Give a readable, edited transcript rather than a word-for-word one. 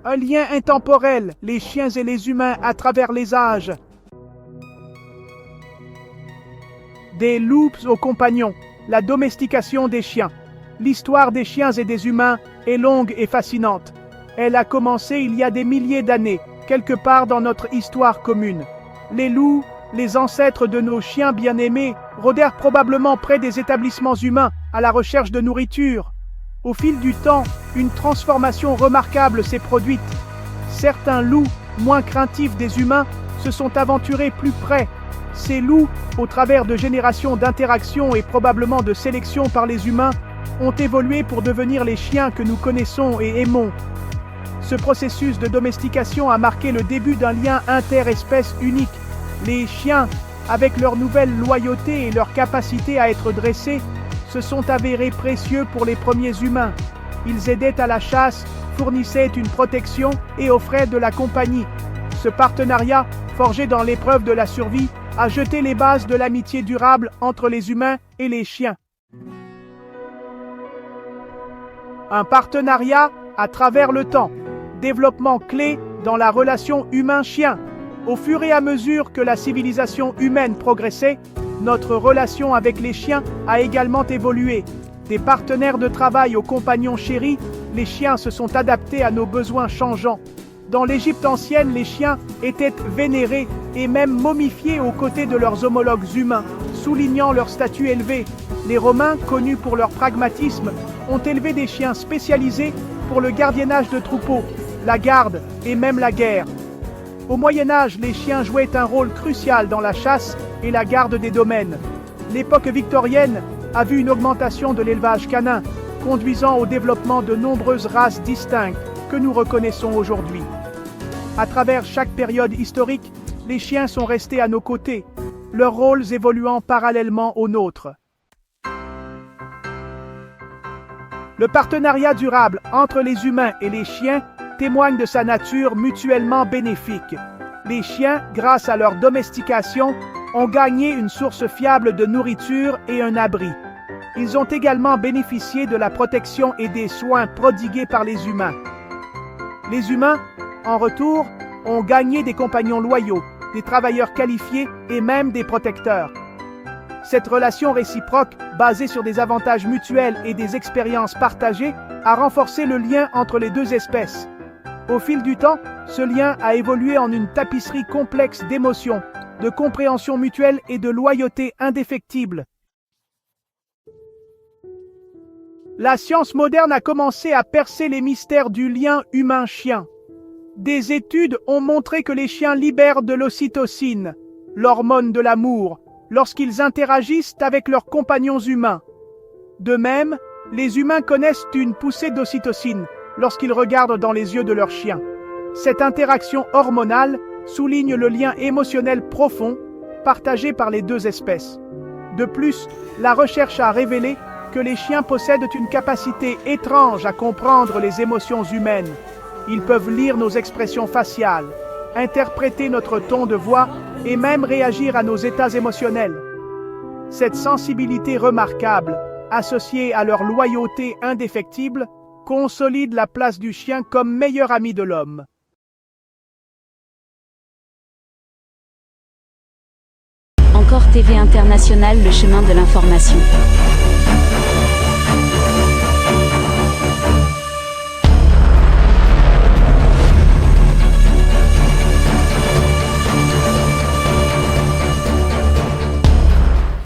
Un lien intemporel, les chiens et les humains à travers les âges. Des loups aux compagnons, la domestication des chiens. L'histoire des chiens et des humains est longue et fascinante. Elle a commencé il y a des milliers d'années, quelque part dans notre histoire commune. Les loups, les ancêtres de nos chiens bien-aimés, rôdèrent probablement près des établissements humains à la recherche de nourriture. Au fil du temps, une transformation remarquable s'est produite. Certains loups, moins craintifs des humains, se sont aventurés plus près. Ces loups, au travers de générations d'interactions et probablement de sélection par les humains, ont évolué pour devenir les chiens que nous connaissons et aimons. Ce processus de domestication a marqué le début d'un lien interespèce unique. Les chiens, avec leur nouvelle loyauté et leur capacité à être dressés, se sont avérés précieux pour les premiers humains. Ils aidaient à la chasse, fournissaient une protection et offraient de la compagnie. Ce partenariat, forgé dans l'épreuve de la survie, a jeté les bases de l'amitié durable entre les humains et les chiens. Un partenariat à travers le temps. Développement clé dans la relation humain-chien. Au fur et à mesure que la civilisation humaine progressait, notre relation avec les chiens a également évolué. Des partenaires de travail aux compagnons chéris, les chiens se sont adaptés à nos besoins changeants. Dans l'Égypte ancienne, les chiens étaient vénérés et même momifiés aux côtés de leurs homologues humains, soulignant leur statut élevé. Les Romains, connus pour leur pragmatisme, ont élevé des chiens spécialisés pour le gardiennage de troupeaux, la garde et même la guerre. Au Moyen Âge, les chiens jouaient un rôle crucial dans la chasse et la garde des domaines. L'époque victorienne a vu une augmentation de l'élevage canin, conduisant au développement de nombreuses races distinctes que nous reconnaissons aujourd'hui. À travers chaque période historique, les chiens sont restés à nos côtés, leurs rôles évoluant parallèlement aux nôtres. Le partenariat durable entre les humains et les chiens témoigne de sa nature mutuellement bénéfique. Les chiens, grâce à leur domestication, ont gagné une source fiable de nourriture et un abri. Ils ont également bénéficié de la protection et des soins prodigués par les humains. Les humains, en retour, ont gagné des compagnons loyaux, des travailleurs qualifiés et même des protecteurs. Cette relation réciproque, basée sur des avantages mutuels et des expériences partagées, a renforcé le lien entre les deux espèces. Au fil du temps, ce lien a évolué en une tapisserie complexe d'émotions, de compréhension mutuelle et de loyauté indéfectible. La science moderne a commencé à percer les mystères du lien humain-chien. Des études ont montré que les chiens libèrent de l'ocytocine, l'hormone de l'amour, lorsqu'ils interagissent avec leurs compagnons humains. De même, les humains connaissent une poussée d'ocytocine lorsqu'ils regardent dans les yeux de leur chien. Cette interaction hormonale souligne le lien émotionnel profond partagé par les deux espèces. De plus, la recherche a révélé que les chiens possèdent une capacité étrange à comprendre les émotions humaines. Ils peuvent lire nos expressions faciales, interpréter notre ton de voix et même réagir à nos états émotionnels. Cette sensibilité remarquable, associée à leur loyauté indéfectible, consolide la place du chien comme meilleur ami de l'homme. Encore TV International, le chemin de l'information.